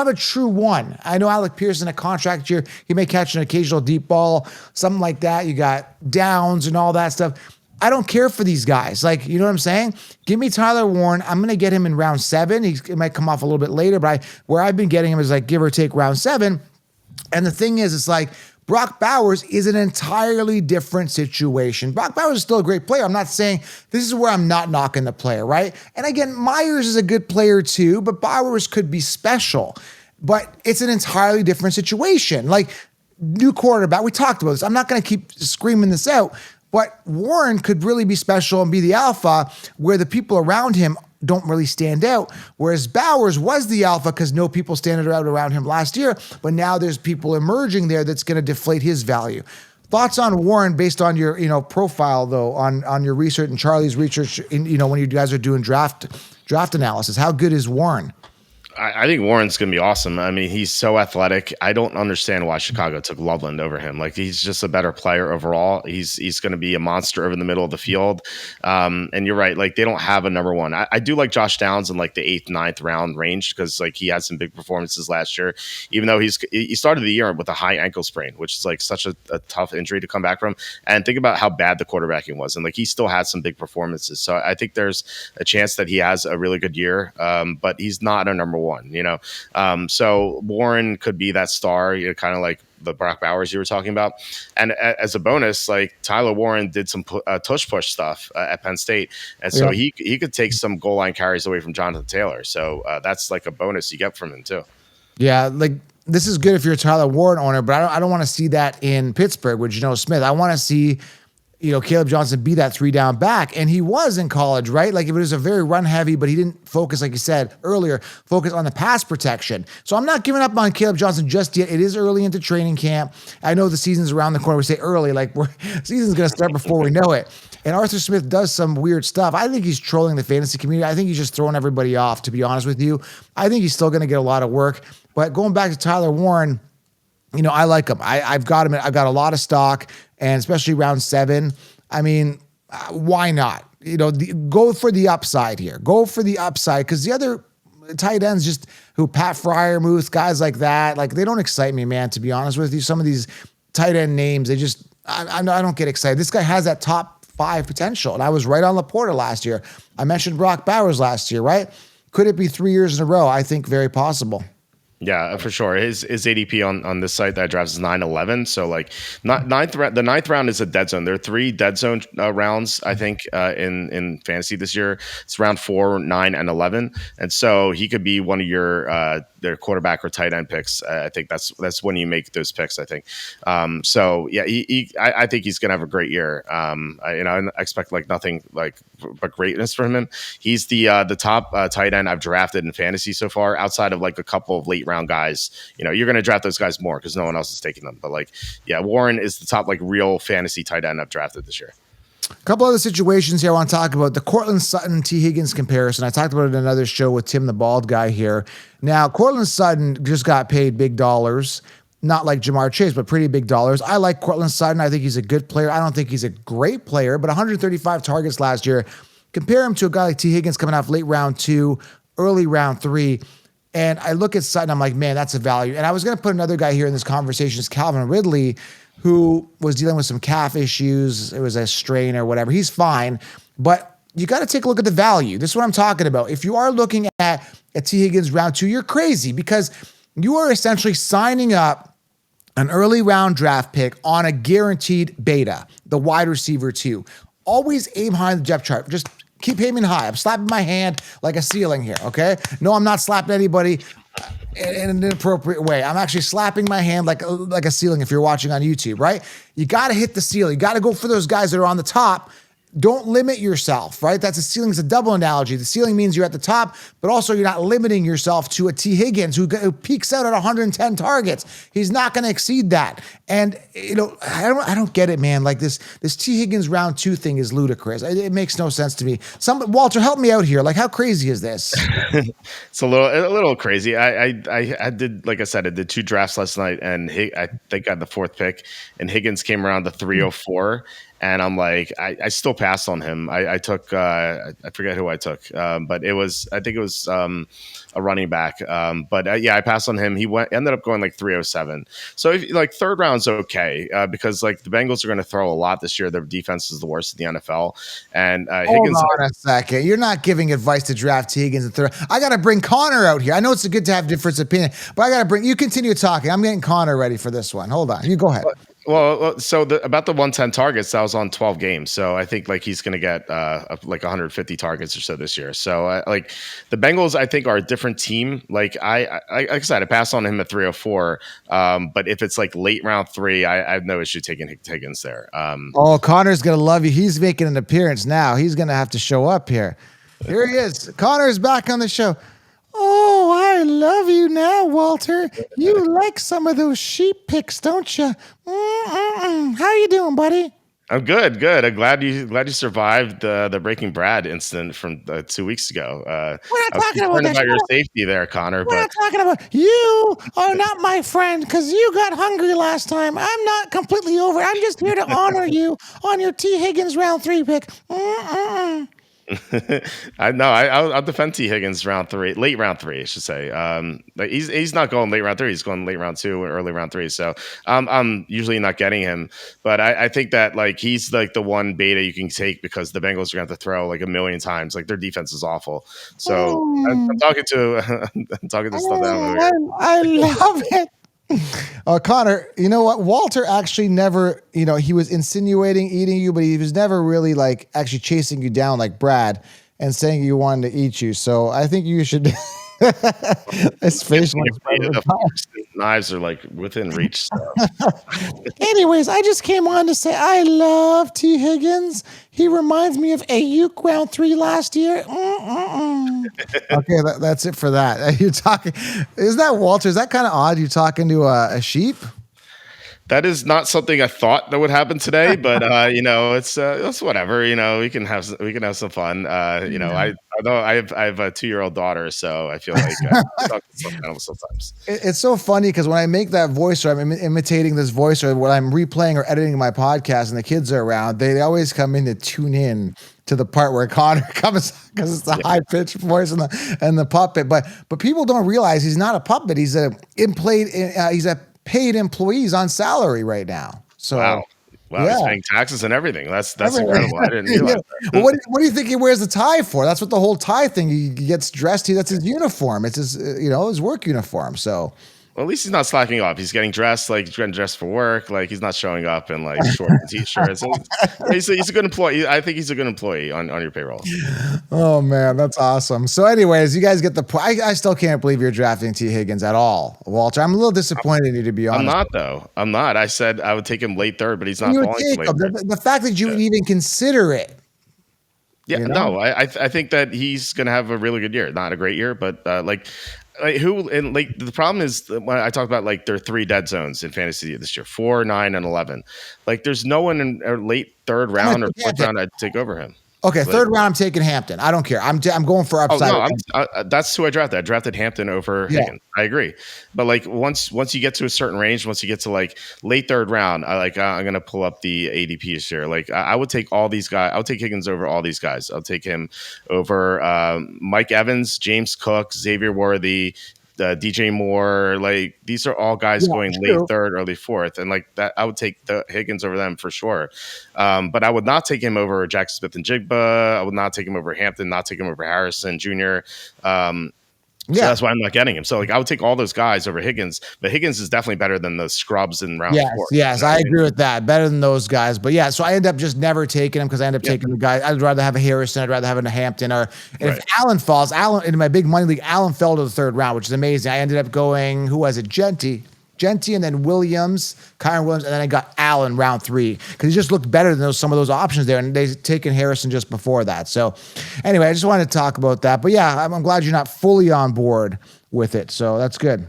a true one. I know Alec Pierce in a contract year, he may catch an occasional deep ball, something like that. You got Downs and all that stuff. I don't care for these guys. Like, you know what I'm saying? Give me Tyler Warren. I'm going to get him in round 7. He might come off a little bit later, but where I've been getting him is like give or take round 7. And the thing is, it's like Brock Bowers is an entirely different situation. Brock Bowers is still a great player. I'm not saying this is where I'm not knocking the player, right? And again, Myers is a good player too, but Bowers could be special. But it's an entirely different situation. Like, new quarterback, we talked about this. I'm not going to keep screaming this out, but Warren could really be special and be the alpha where the people around him don't really stand out. Whereas Bowers was the alpha because no people standing out around him last year, but now there's people emerging there that's going to deflate his value. Thoughts on Warren based on your profile though, on your research and Charlie's research when you guys are doing draft analysis. How good is Warren? I think Warren's going to be awesome. I mean, he's so athletic. I don't understand why Chicago took Loveland over him. Like, he's just a better player overall. He's going to be a monster over the middle of the field. And you're right. Like, they don't have a number one. I do like Josh Downs in like the 8th, 9th round range because like he had some big performances last year, even though he started the year with a high ankle sprain, which is like such a tough injury to come back from. And think about how bad the quarterbacking was. And like, he still had some big performances. So I think there's a chance that he has a really good year, but he's not a number one. So Warren could be that star, kind of like the Brock Bowers you were talking about. And as a bonus, like Tyler Warren did some tush push stuff at Penn State, and so he could take some goal line carries away from Jonathan Taylor. So that's like a bonus you get from him too. Yeah, like this is good if you're a Tyler Warren owner, but I don't want to see that in Pittsburgh with Geno Smith. I want to see Caleb Johnson be that 3-down back. And he was in college, right? Like, it was a very run heavy, but he didn't focus, like you said earlier, focus on the pass protection. So I'm not giving up on Caleb Johnson just yet. It is early into training camp. I know the season's around the corner. We say early, like season's going to start before we know it. And Arthur Smith does some weird stuff. I think he's trolling the fantasy community. I think he's just throwing everybody off, to be honest with you. I think he's still going to get a lot of work. But going back to Tyler Warren, I like him. I've got him. I've got a lot of stock, and especially round 7. I mean, why not? Go for the upside here. Go for the upside, because the other tight ends, just who Pat Freiermuth, guys like that, like, they don't excite me, man. To be honest with you, some of these tight end names, they just I don't get excited. This guy has that top 5 potential, and I was right on Laporta last year. I mentioned Brock Bowers last year, right? Could it be 3 years in a row? I think very possible. Yeah, for sure. His ADP on this site that drafts is 9-11. So like the 9th round is a dead zone. There are 3 dead zone rounds, I think, in fantasy this year. It's round 4, 9, and 11. And so he could be one of their quarterback or tight end picks. I think that's when you make those picks, I think. So yeah, I think he's gonna have a great year. I expect like nothing like but greatness from him. He's the top tight end I've drafted in fantasy so far, outside of like a couple of late round guys. You're going to draft those guys more because no one else is taking them. But like, yeah, Warren is the top like real fantasy tight end I've drafted this year. A couple other situations here I want to talk about. The Cortland Sutton Tee Higgins comparison. I talked about it in another show with Tim the Bald Guy here. Now, Cortland Sutton just got paid big dollars. Not like Jamar Chase, but pretty big dollars. I like Cortland Sutton. I think he's a good player. I don't think he's a great player, but 135 targets last year. Compare him to a guy like Tee Higgins coming off late round 2, early round 3. And I look at Sutton, I'm like, man, that's a value. And I was going to put another guy here in this conversation, is Calvin Ridley, who was dealing with some calf issues. It was a strain or whatever. He's fine, but you got to take a look at the value. This is what I'm talking about. If you are looking at a Tee Higgins round 2, you're crazy, because you are essentially signing up an early round draft pick on a guaranteed beta, the wide receiver 2. Always aim high in the depth chart. Just keep aiming high. I'm slapping my hand like a ceiling here, okay? No, I'm not slapping anybody in an inappropriate way. I'm actually slapping my hand like a ceiling if you're watching on YouTube, right? You got to hit the ceiling. You got to go for those guys that are on the top. Don't limit yourself, right? That's a ceiling. It's a double analogy. The ceiling means you're at the top, but also you're not limiting yourself to a Tee Higgins who peaks out at 110 targets. He's not going to exceed that. And I don't get it, man. Like this Tee Higgins round 2 thing is ludicrous. It makes no sense to me. Walter, help me out here. Like, how crazy is this? It's a little crazy. I did, like I said, I did 2 drafts last night, and I think I had the 4th pick, and Higgins came around the 304. And I'm like, I still passed on him. I took, I forget who I took, but I think it was a running back. But I passed on him. He ended up going like 307. So if, like, 3rd round's okay, because like the Bengals are going to throw a lot this year. Their defense is the worst in the NFL. And Higgins. Hold on a second. You're not giving advice to draft Tee Higgins in 3rd. I got to bring Connor out here. I know it's good to have different opinion, but I got to you continue talking. I'm getting Connor ready for this one. Hold on. You go ahead. Well, so about the 110 targets, that was on 12 games. So I think like he's going to get like 150 targets or so this year. So like the Bengals, I think, are a different team. Like like I said, I passed on him at 304. But if it's like late round 3, I have no issue taking Higgins there. Connor's going to love you. He's making an appearance now. He's going to have to show up here. Here he is. Connor's back on the show. Oh, I love you now, Walter. You like some of those sheep picks, don't you? How you doing, buddy? I'm good. I'm glad you survived the Breaking Brad incident from 2 weeks ago. We're not I was talking about concerned that. about your safety there, Connor. We're But not talking about you are not my friend because you got hungry last time. I'm not completely over. I'm just here to honor you on your Tee Higgins round 3 pick. I'll defend Tee Higgins late round 3, I should say. Like he's not going late round 3. He's going late round 2 or early round 3. So I'm usually not getting him, but I think that like he's like the one beta you can take because the Bengals are going to have to throw like a million times. Like their defense is awful. So I'm talking to I'm talking to stuff down over here. I love it. Connor, you know what? Walter actually never, he was insinuating eating you, but he was never really like actually chasing you down like Brad and saying he wanted to eat you. So I think you should. His facial expression. Knives are like within reach. So. Anyways, I just came on to say I love Tee Higgins. He reminds me of Ayuk round 3 last year. Okay, that's it for that. You're talking. Is that Walter? Is that kind of odd? You talking to a sheep? That is not something I thought that would happen today, but it's whatever. We can have some fun. I have a 2-year-old daughter, so I feel like I talk to some animals sometimes. It's so funny because when I make that voice or I'm imitating this voice or when I'm replaying or editing my podcast and the kids are around, they always come in to tune in to the part where Connor comes because it's the high pitched voice and the puppet. But people don't realize he's not a puppet. He's a paid employees on salary right now. So wow, yeah. He's paying taxes and everything. That's incredible. I didn't realize that. Well, what do you think he wears the tie for? That's what the whole tie thing. He gets dressed. That's his uniform. It's his his work uniform. So. Well, at least he's not slacking off. He's getting dressed, like he's getting dressed for work. Like he's not showing up in like shorts and t-shirts. He's a good employee. I think he's a good employee on your payroll. Oh man, that's awesome. So, anyways, you guys get the point. I still can't believe you're drafting Tee Higgins at all, Walter. I'm a little disappointed in you, to be honest. I'm not though. I'm not. I said I would take him late 3rd, but he's not falling to late 3rd. The fact that you would even consider it. Yeah, no, I think that he's going to have a really good year. Not a great year, but the problem is when I talk about like there are 3 dead zones in fantasy this year: 4, 9, and 11. Like there's no one in a late 3rd round or 4th round I'd take over him. Okay, 3rd round I'm taking Hampton. I don't care. I'm going for upside. Oh no, that's who I drafted. I drafted Hampton over Higgins. I agree, but like once you get to a certain range, once you get to like late 3rd round, I'm gonna pull up the ADPs here. Like I would take all these guys. I'll take Higgins over all these guys. I'll take him over Mike Evans, James Cook, Xavier Worthy, DJ Moore. Like these are all guys going late 3rd, early 4th, and like that I would take the Higgins over them for sure. But I would not take him over Jackson Smith and Jigba. I would not take him over Hampton, not take him over Harrison Jr. So that's why I'm not getting him. So like I would take all those guys over Higgins, but Higgins is definitely better than the scrubs in round 4. Yes, I agree with that. Better than those guys. But yeah, so I end up just never taking him because I end up taking the guy. I'd rather have a Harrison. I'd rather have a Hampton. If Allen falls, in my big money league, Allen fell to the 3rd round, which is amazing. I ended up going, who was it? Genty, and then Williams, Kyron Williams, and then I got Allen round 3 because he just looked better than some of those options there, and they've taken Harrison just before that. So anyway, I just wanted to talk about that. But yeah, I'm glad you're not fully on board with it. So that's good.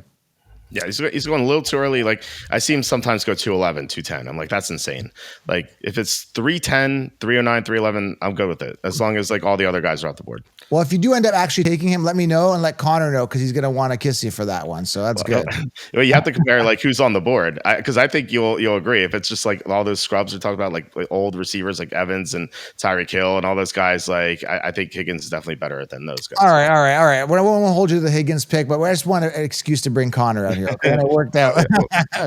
Yeah, he's going a little too early. Like I see him sometimes go 211, 210. I'm like, that's insane. Like if it's 310, 309, 311, I'm good with it as long as like all the other guys are off the board. Well, if you do end up actually taking him, let me know and let Connor know because he's going to want to kiss you for that one. So that's good. Well, you have to compare like who's on the board because I think you'll agree if it's just like all those scrubs we talked about, like old receivers like Evans and Tyreek Hill and all those guys. Like I think Higgins is definitely better than those guys. All right. Well, I won't hold you to the Higgins pick, but I just want an excuse to bring Connor out here. Okay, and it worked out.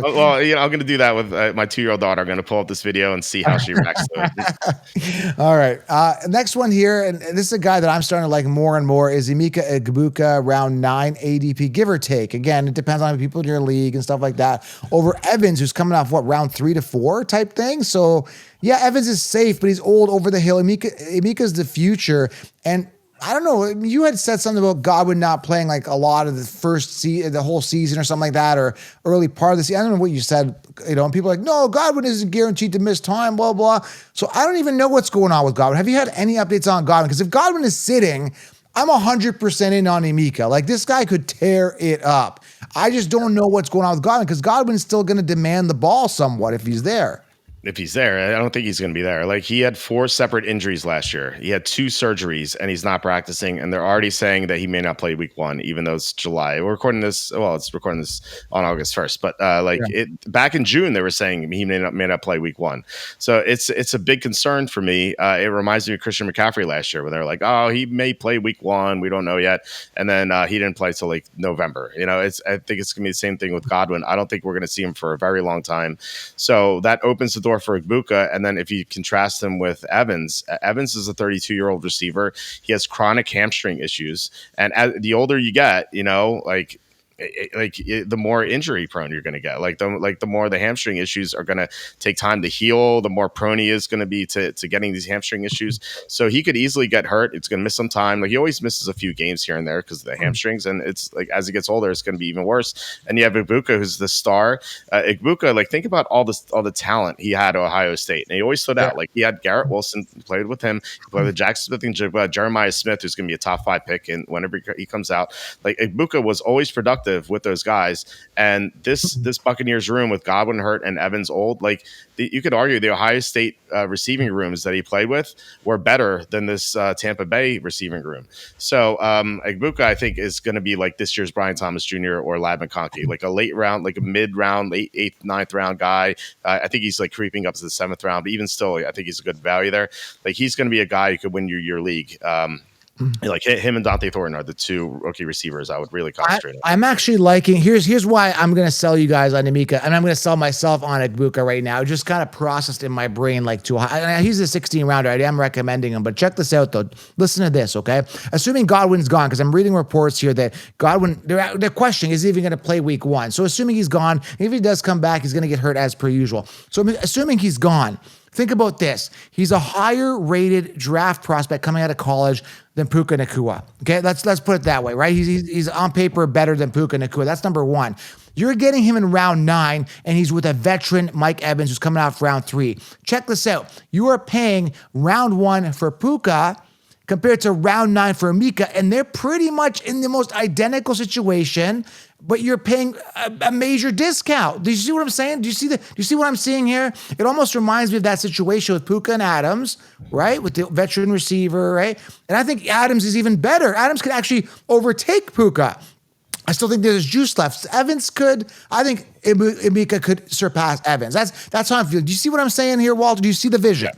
Well, I'm going to do that with my 2-year-old daughter. I'm going to pull up this video and see how she reacts to it. All right. Next one here, and this is a guy that I'm starting to like more and more, is Emeka Egbuka, round 9 ADP, give or take. Again, it depends on how many people in your league and stuff like that. Over Evans, who's coming off round 3 to 4 type thing. So yeah, Evans is safe, but he's old over the hill. Emeka's the future, and I don't know. You had said something about Godwin not playing like a lot of the whole season or something like that, or early part of the season. I don't know what you said, and people are like, no, Godwin isn't guaranteed to miss time, blah, blah. So I don't even know what's going on with Godwin. Have you had any updates on Godwin? Because if Godwin is sitting, I'm 100% in on Emeka. Like, this guy could tear it up. I just don't know what's going on with Godwin, because Godwin's still going to demand the ball somewhat if he's there. If he's there, I don't think he's going to be there. Like, he had 4 separate injuries last year. He had 2 surgeries, and he's not practicing. And they're already saying that he may not play week 1, even though it's July. We're recording this. Well, it's recording this on August 1st. But back in June, they were saying he may not play week 1. So it's a big concern for me. It reminds me of Christian McCaffrey last year, when they were like, oh, he may play week 1. We don't know yet. And then he didn't play till like November. I think it's going to be the same thing with Godwin. I don't think we're going to see him for a very long time. So that opens the door for Igbukah. And then if you contrast him with Evans is a 32-year-old receiver. He has chronic hamstring issues. And as the older you get, the more injury prone you're going to get. The more the hamstring issues are going to take time to heal, the more prone he is going to be to getting these hamstring issues. So he could easily get hurt. It's going to miss some time. Like, he always misses a few games here and there because of the hamstrings. And it's like, as he gets older, it's going to be even worse. And you have Igbukah, who's the star. Igbukah, like, think about all the talent he had at Ohio State. And he always stood out. Like, he had Garrett Wilson, played with him. He played with Jackson Smith and Jeremiah Smith, who's going to be a top 5 pick. And whenever he comes out, like, Igbukah was always productive with those guys. And this Buccaneers room with Godwin hurt and Evans old, like, you could argue the Ohio State receiving rooms that he played with were better than this Tampa Bay receiving room. So Igbukah, I think, is going to be like this year's Brian Thomas Jr. or Ladd McConkey, like a late round, like a mid round, late 8th, 9th round guy. I think he's like creeping up to the 7th round, but even still, I think he's a good value there. Like, he's going to be a guy who could win your league. Like, him and Dante Thornton are the 2 rookie receivers I would really concentrate on. I'm actually liking, here's why I'm going to sell you guys on Emeka, and I'm going to sell myself on Igbukah right now. Just kind of processed in my brain like too high. He's a 16 rounder. I am recommending him, but check this out though. Listen to this, okay? Assuming Godwin's gone, because I'm reading reports here that Godwin, they're questioning, is he even going to play week 1? So assuming he's gone, if he does come back, he's going to get hurt as per usual. So assuming he's gone, think about this. He's a higher rated draft prospect coming out of college than Puka Nacua. Okay, let's put it that way, right? He's on paper better than Puka Nacua. That's number 1. You're getting him in round 9, and he's with a veteran, Mike Evans, who's coming out for round 3. Check this out. You are paying round 1 for Puka compared to round 9 for Emeka, and they're pretty much in the most identical situation, but you're paying a major discount. Do you see what I'm saying? Do you see what I'm seeing here? It almost reminds me of that situation with Puka and Adams, right? With the veteran receiver, right? And I think Adams is even better. Adams could actually overtake Puka. I still think there's juice left. Evans could. I think Emeka could surpass Evans. That's how I'm feeling. Do you see what I'm saying here, Walter? Do you see the vision?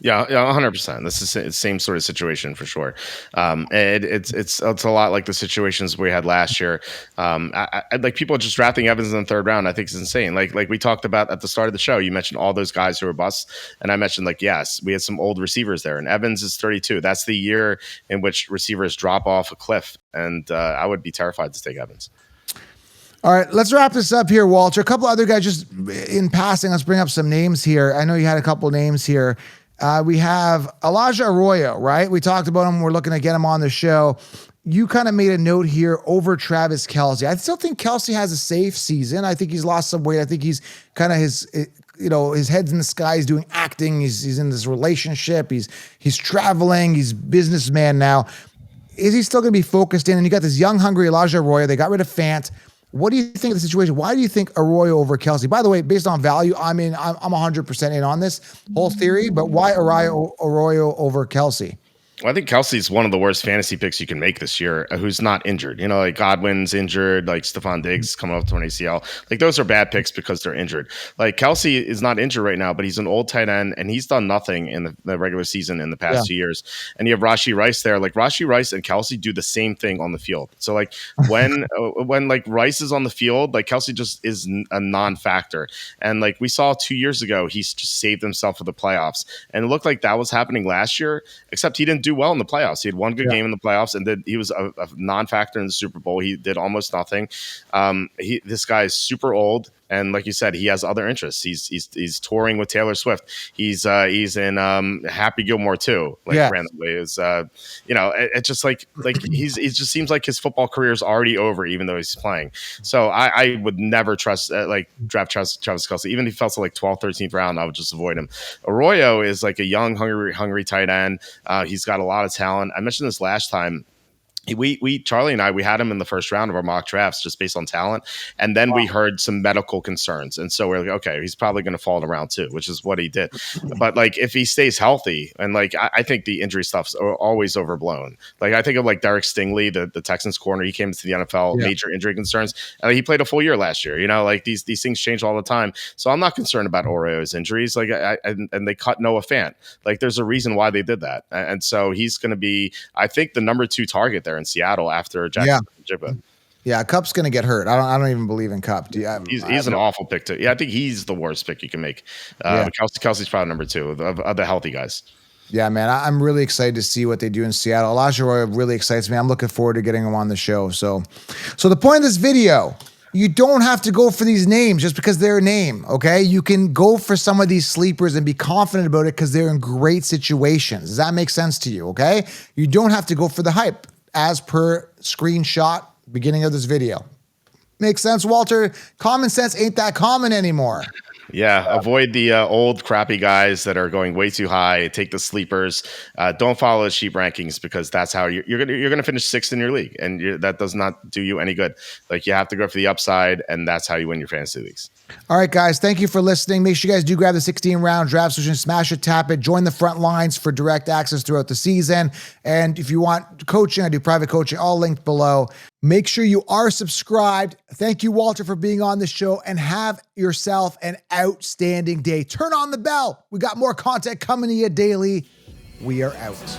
Yeah, 100%. This is the same sort of situation for sure. It's a lot like the situations we had last year. I like people just drafting Evans in the 3rd round. I think it's insane. Like we talked about at the start of the show. You mentioned all those guys who were busts, and I mentioned, like, yes, we had some old receivers there, and Evans is 32. That's the year in which receivers drop off a cliff, and I would be terrified to take Evans. All right, let's wrap this up here, Walter. A couple other guys, just in passing, let's bring up some names here. I know you had a couple names here. We have Elijah Arroyo, right? We talked about him. We're looking to get him on the show. You kind of made a note here over Travis Kelce. I still think Kelce has a safe season. I think he's lost some weight. I think he's kind of his head's in the sky. He's doing acting. He's in this relationship. He's traveling. He's businessman now. Is he still going to be focused in? And you got this young, hungry Elijah Arroyo. They got rid of Fant. What do you think of the situation? Why do you think Arroyo over Kelce? By the way, based on value, I'm 100% in on this whole theory, but why Arroyo over Kelce? Well, I think Kelsey's one of the worst fantasy picks you can make this year, who's not injured. Like Godwin's injured, like Stephon Diggs coming off to an ACL. Like, those are bad picks because they're injured. Like, Kelce is not injured right now, but he's an old tight end, and he's done nothing in the regular season in the past 2 years. And you have Rashee Rice there. Like, Rashee Rice and Kelce do the same thing on the field. So, like, when like Rice is on the field, like, Kelce just is a non-factor. And like we saw 2 years ago, he's just saved himself for the playoffs. And it looked like that was happening last year, except he didn't do well in the playoffs. He had one good game in the playoffs, and he was a non-factor in the Super Bowl. He did almost nothing. This guy is super old. And like you said, he has other interests. He's touring with Taylor Swift. He's in Happy Gilmore too. Like Yeah. randomly is it's just like he just seems like his football career is already over, even though he's playing. So I would never trust draft Travis Kelce. Even if he fell to like 12th, 13th round, I would just avoid him. Arroyo is like a young, hungry tight end. He's got a lot of talent. I mentioned this last time. Charlie and I, we had him in the first round of our mock drafts just based on talent. And then we heard some medical concerns. And so we're like, okay, he's probably going to fall to round 2, which is what he did. But like, if he stays healthy, and like, I think the injury stuff's always overblown. Like, I think of like Derek Stingley, the Texans corner. He came to the NFL, major injury concerns. And he played a full year last year. Like these things change all the time. So I'm not concerned about Oreo's injuries. Like, and they cut Noah Fant. Like, there's a reason why they did that. And so he's going to be, I think, the number 2 target there in Seattle after Jackson Jibba. Yeah, Cup's gonna get hurt. I don't even believe in Cup. He's an awful pick too. Yeah, I think he's the worst pick you can make. Kelsey's probably number 2 of the healthy guys. Yeah, man, I'm really excited to see what they do in Seattle. Elijah Roy really excites me. I'm looking forward to getting him on the show. So the point of this video, you don't have to go for these names just because they're a name, okay? You can go for some of these sleepers and be confident about it because they're in great situations. Does that make sense to you, okay? You don't have to go for the hype as per screenshot beginning of this video. Makes sense, Walter? Common sense ain't that common anymore. Yeah, avoid the old crappy guys that are going way too high. Take the sleepers. Don't follow the sheep rankings because that's how you're gonna finish 6th in your league, and that does not do you any good. Like, you have to go for the upside, and that's how you win your fantasy leagues. All right, guys, thank you for listening. Make sure you guys do grab the 16-round draft solution, smash it, tap it, join the Frontlines for direct access throughout the season. And if you want coaching, I do private coaching, all linked below. Make sure you are subscribed. Thank you, Walter, for being on the show, and have yourself an outstanding day. Turn on the bell. We got more content coming to you daily. We are out.